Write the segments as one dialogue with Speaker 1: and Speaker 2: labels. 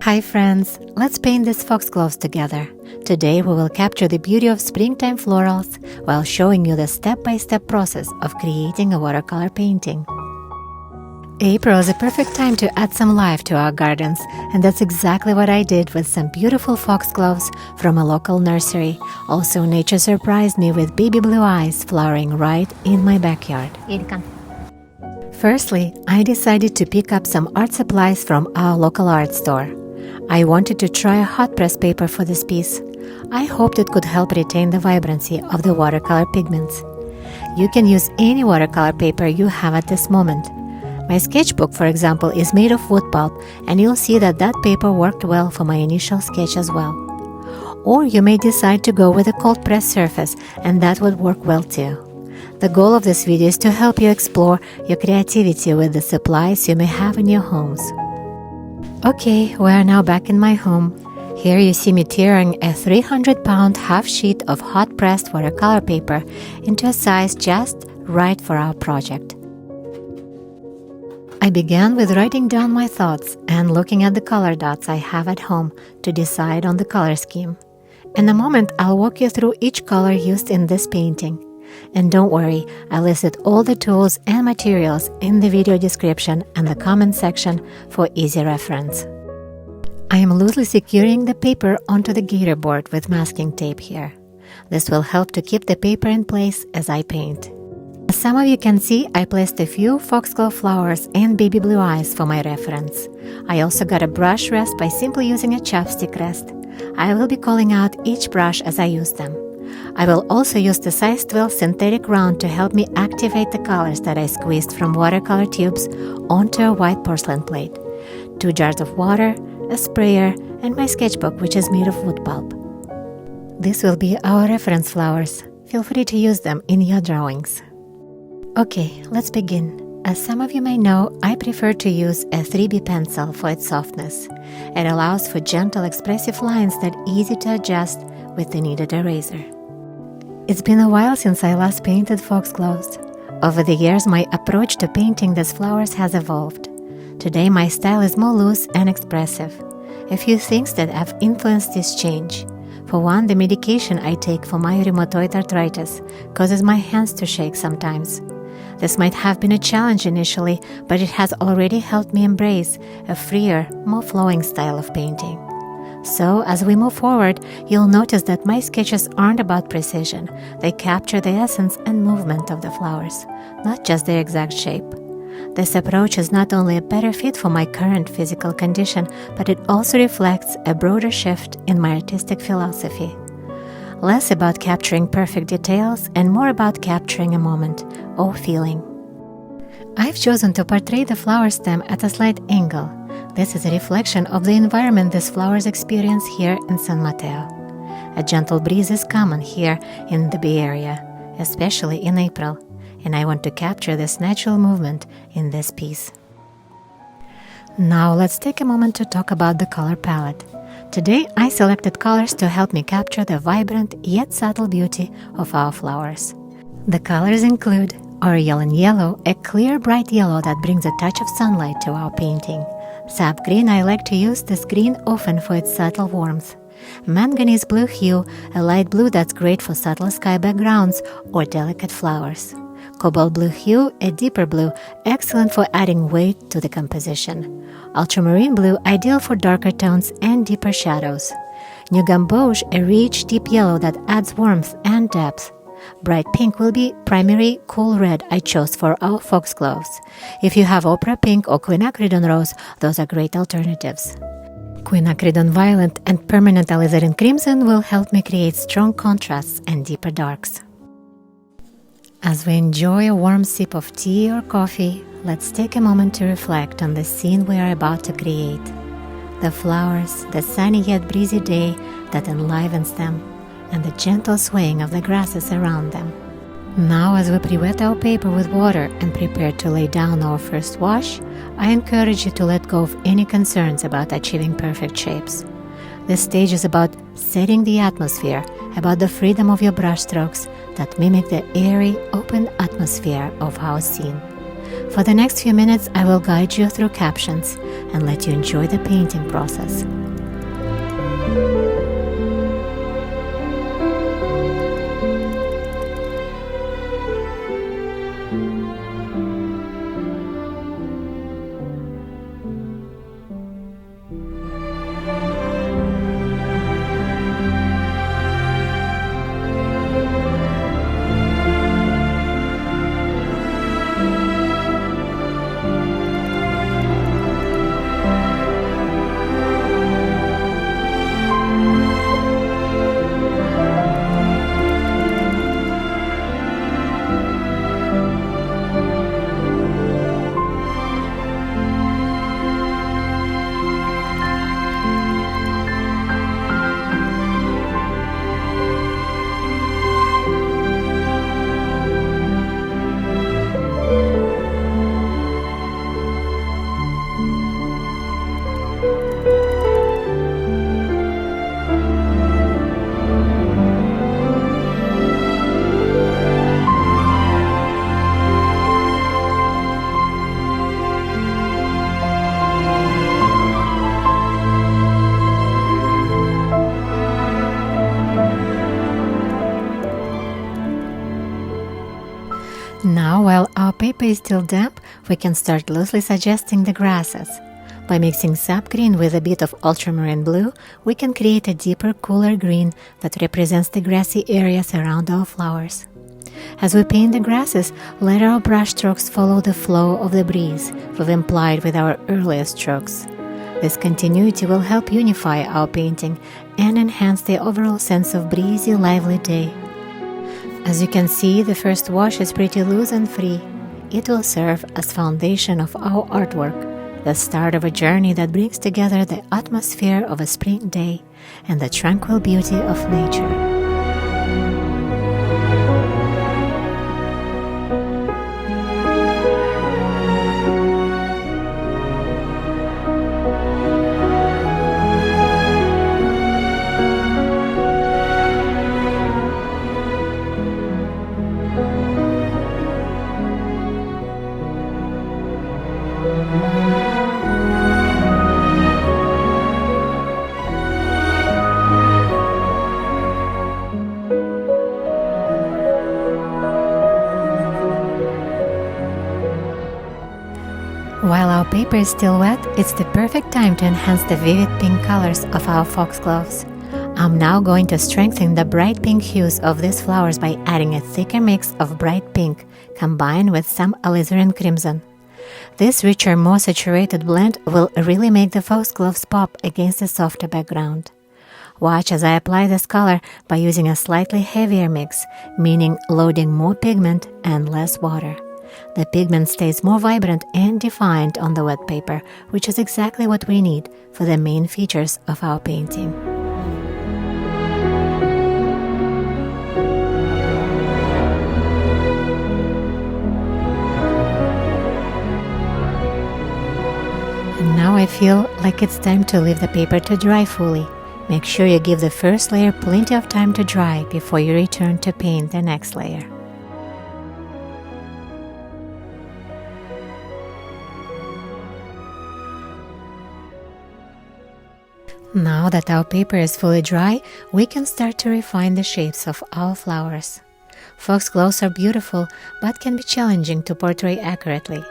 Speaker 1: Hi friends, let's paint these foxgloves together. Today we will capture the beauty of springtime florals while showing you the step-by-step process of creating a watercolor painting. April is a perfect time to add some life to our gardens, and that's exactly what I did with some beautiful foxgloves from a local nursery. Also, nature surprised me with baby blue eyes flowering right in my backyard. Firstly, I decided to pick up some art supplies from our local art store. I wanted to try a hot press paper for this piece. I hoped it could help retain the vibrancy of the watercolor pigments. You can use any watercolor paper you have at this moment. My sketchbook, for example, is made of wood pulp, and you'll see that paper worked well for my initial sketch as well. Or you may decide to go with a cold press surface, and that would work well too. The goal of this video is to help you explore your creativity with the supplies you may have in your homes. Okay, we are now back in my home. Here you see me tearing a 300-pound half sheet of hot-pressed watercolor paper into a size just right for our project. I began with writing down my thoughts and looking at the color dots I have at home to decide on the color scheme. In a moment, I'll walk you through each color used in this painting. And don't worry, I listed all the tools and materials in the video description and the comment section for easy reference. I am loosely securing the paper onto the gator board with masking tape here. This will help to keep the paper in place as I paint. As some of you can see, I placed a few foxglove flowers and baby blue eyes for my reference. I also got a brush rest by simply using a chapstick rest. I will be calling out each brush as I use them. I will also use the size 12 synthetic round to help me activate the colors that I squeezed from watercolor tubes onto a white porcelain plate. 2 jars of water, a sprayer, and my sketchbook, which is made of wood pulp. This will be our reference flowers. Feel free to use them in your drawings. Okay, let's begin. As some of you may know, I prefer to use a 3B pencil for its softness. It allows for gentle expressive lines that are easy to adjust with the needed eraser. It's been a while since I last painted foxgloves. Over the years, my approach to painting these flowers has evolved. Today, my style is more loose and expressive. A few things that have influenced this change. For one, the medication I take for my rheumatoid arthritis causes my hands to shake sometimes. This might have been a challenge initially, but it has already helped me embrace a freer, more flowing style of painting. So, as we move forward, you'll notice that my sketches aren't about precision. They capture the essence and movement of the flowers, not just their exact shape. This approach is not only a better fit for my current physical condition, but it also reflects a broader shift in my artistic philosophy. Less about capturing perfect details and more about capturing a moment or feeling. I've chosen to portray the flower stem at a slight angle. This is a reflection of the environment these flowers experience here in San Mateo. A gentle breeze is common here in the Bay Area, especially in April, and I want to capture this natural movement in this piece. Now let's take a moment to talk about the color palette. Today I selected colors to help me capture the vibrant yet subtle beauty of our flowers. The colors include Oriole and Yellow, a clear bright yellow that brings a touch of sunlight to our painting. Sap Green, I like to use this green often for its subtle warmth. Manganese Blue Hue, a light blue that's great for subtle sky backgrounds or delicate flowers. Cobalt Blue Hue, a deeper blue, excellent for adding weight to the composition. Ultramarine Blue, ideal for darker tones and deeper shadows. New Gamboge, a rich, deep yellow that adds warmth and depth. Bright Pink will be primary cool red I chose for our foxgloves. If you have Opera Pink or Quinacridone Rose, those are great alternatives. Quinacridone Violet and Permanent Alizarin Crimson will help me create strong contrasts and deeper darks. As we enjoy a warm sip of tea or coffee, let's take a moment to reflect on the scene we are about to create. The flowers, the sunny yet breezy day that enlivens them, and the gentle swaying of the grasses around them. Now, as we pre-wet our paper with water and prepare to lay down our first wash, I encourage you to let go of any concerns about achieving perfect shapes. This stage is about setting the atmosphere, about the freedom of your brushstrokes that mimic the airy, open atmosphere of our scene. For the next few minutes, I will guide you through captions and let you enjoy the painting process. Now, while our paper is still damp, we can start loosely suggesting the grasses. By mixing sap green with a bit of ultramarine blue, we can create a deeper, cooler green that represents the grassy areas around our flowers. As we paint the grasses, let our brush strokes follow the flow of the breeze we've implied with our earlier strokes. This continuity will help unify our painting and enhance the overall sense of breezy, lively day. As you can see, the first wash is pretty loose and free. It will serve as foundation of our artwork, the start of a journey that brings together the atmosphere of a spring day and the tranquil beauty of nature. While our paper is still wet, it's the perfect time to enhance the vivid pink colors of our foxgloves. I'm now going to strengthen the bright pink hues of these flowers by adding a thicker mix of bright pink combined with some alizarin crimson. This richer, more saturated blend will really make the foxgloves pop against a softer background. Watch as I apply this color by using a slightly heavier mix, meaning loading more pigment and less water. The pigment stays more vibrant and defined on the wet paper, which is exactly what we need for the main features of our painting. And now I feel like it's time to leave the paper to dry fully. Make sure you give the first layer plenty of time to dry before you return to paint the next layer. Now that our paper is fully dry, we can start to refine the shapes of our flowers. Foxgloves are beautiful, but can be challenging to portray accurately.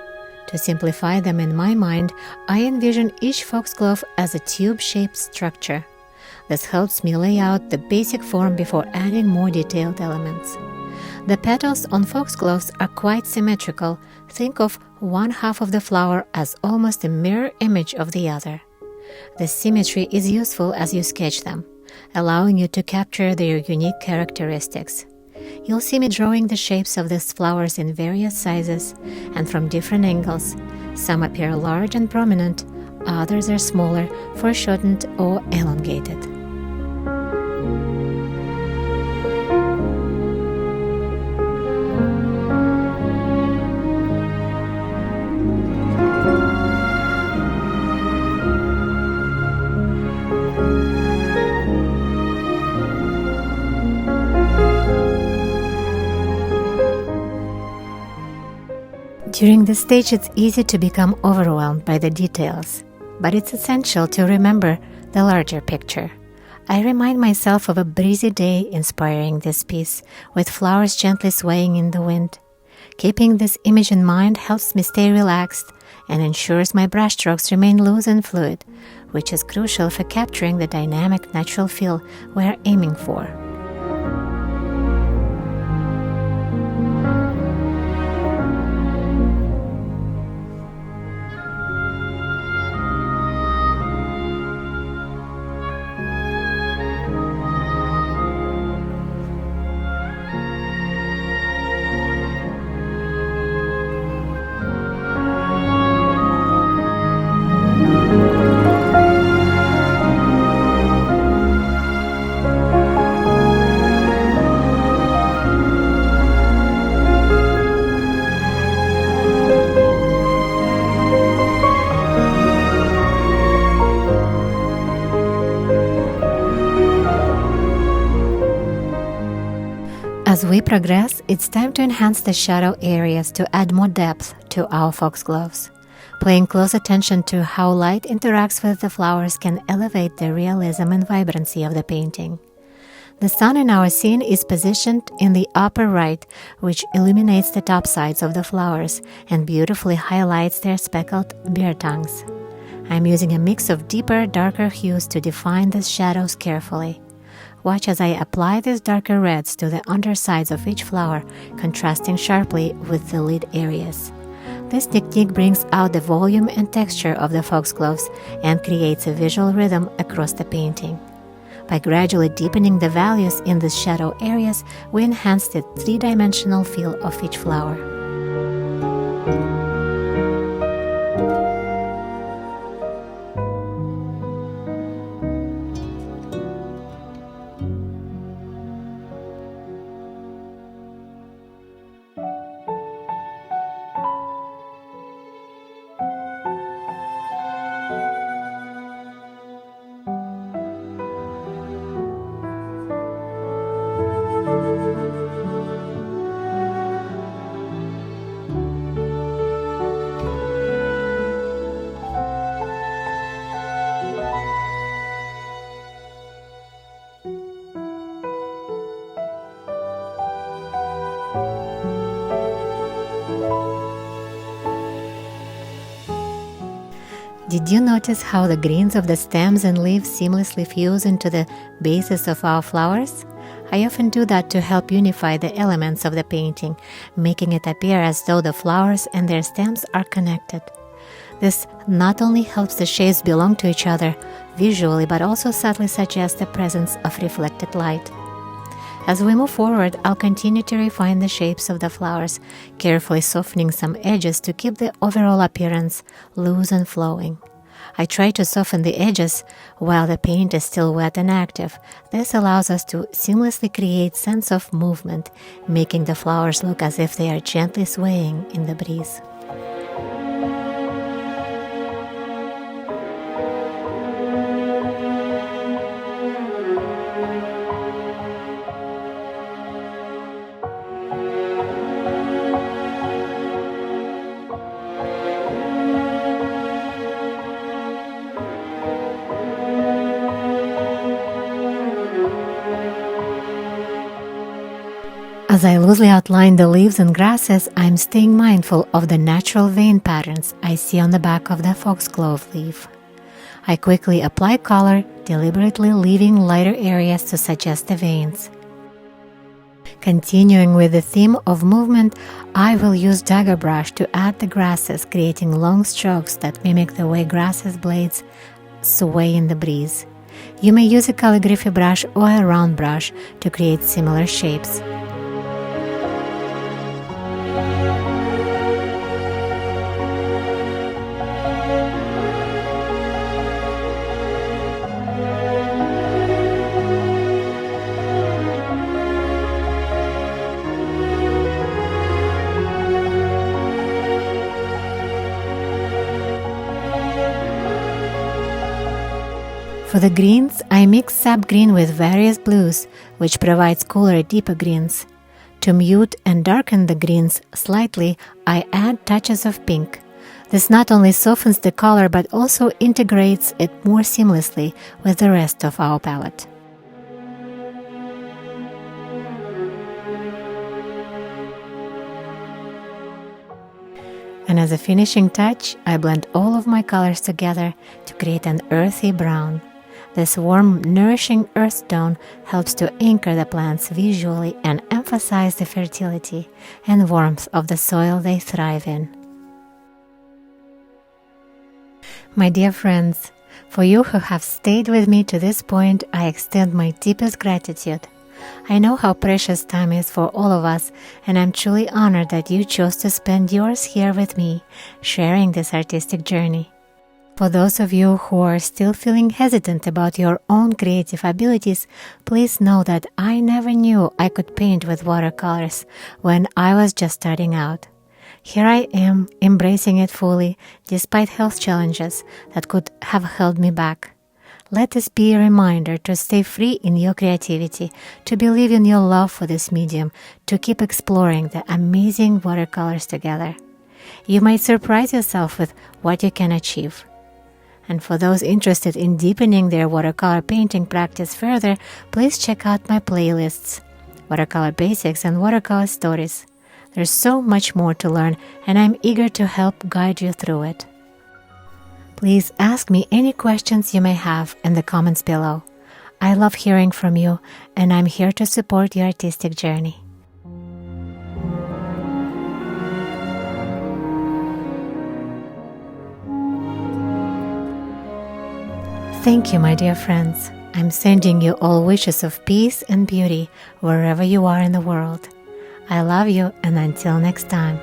Speaker 1: To simplify them in my mind, I envision each foxglove as a tube-shaped structure. This helps me lay out the basic form before adding more detailed elements. The petals on foxgloves are quite symmetrical. Think of one half of the flower as almost a mirror image of the other. This symmetry is useful as you sketch them, allowing you to capture their unique characteristics. You'll see me drawing the shapes of these flowers in various sizes and from different angles. Some appear large and prominent, others are smaller, foreshortened or elongated. During this stage, it's easy to become overwhelmed by the details, but it's essential to remember the larger picture. I remind myself of a breezy day inspiring this piece, with flowers gently swaying in the wind. Keeping this image in mind helps me stay relaxed and ensures my brushstrokes remain loose and fluid, which is crucial for capturing the dynamic natural feel we're aiming for. As we progress, it's time to enhance the shadow areas to add more depth to our foxgloves. Paying close attention to how light interacts with the flowers can elevate the realism and vibrancy of the painting. The sun in our scene is positioned in the upper right, which illuminates the top sides of the flowers and beautifully highlights their speckled beer tongues. I'm using a mix of deeper, darker hues to define the shadows carefully. Watch as I apply these darker reds to the undersides of each flower, contrasting sharply with the lid areas. This technique brings out the volume and texture of the foxgloves and creates a visual rhythm across the painting. By gradually deepening the values in these shadow areas, we enhance the three-dimensional feel of each flower. Did you notice how the greens of the stems and leaves seamlessly fuse into the bases of our flowers? I often do that to help unify the elements of the painting, making it appear as though the flowers and their stems are connected. This not only helps the shades belong to each other visually, but also subtly suggests the presence of reflected light. As we move forward, I'll continue to refine the shapes of the flowers, carefully softening some edges to keep the overall appearance loose and flowing. I try to soften the edges while the paint is still wet and active. This allows us to seamlessly create sense of movement, making the flowers look as if they are gently swaying in the breeze. As I loosely outline the leaves and grasses, I'm staying mindful of the natural vein patterns I see on the back of the foxglove leaf. I quickly apply color, deliberately leaving lighter areas to suggest the veins. Continuing with the theme of movement, I will use dagger brush to add the grasses, creating long strokes that mimic the way grasses blades sway in the breeze. You may use a calligraphy brush or a round brush to create similar shapes. For the greens, I mix sap green with various blues, which provides cooler, deeper greens. To mute and darken the greens slightly, I add touches of pink. This not only softens the color but also integrates it more seamlessly with the rest of our palette. And as a finishing touch, I blend all of my colors together to create an earthy brown. This warm, nourishing earth tone helps to anchor the plants visually and emphasize the fertility and warmth of the soil they thrive in. My dear friends, for you who have stayed with me to this point, I extend my deepest gratitude. I know how precious time is for all of us, and I'm truly honored that you chose to spend yours here with me, sharing this artistic journey. For those of you who are still feeling hesitant about your own creative abilities, please know that I never knew I could paint with watercolors when I was just starting out. Here I am, embracing it fully, despite health challenges that could have held me back. Let this be a reminder to stay free in your creativity, to believe in your love for this medium, to keep exploring the amazing watercolors together. You might surprise yourself with what you can achieve. And for those interested in deepening their watercolor painting practice further, please check out my playlists, Watercolor Basics and Watercolor Stories. There's so much more to learn, and I'm eager to help guide you through it. Please ask me any questions you may have in the comments below. I love hearing from you, and I'm here to support your artistic journey. Thank you, my dear friends. I'm sending you all wishes of peace and beauty wherever you are in the world. I love you, and until next time.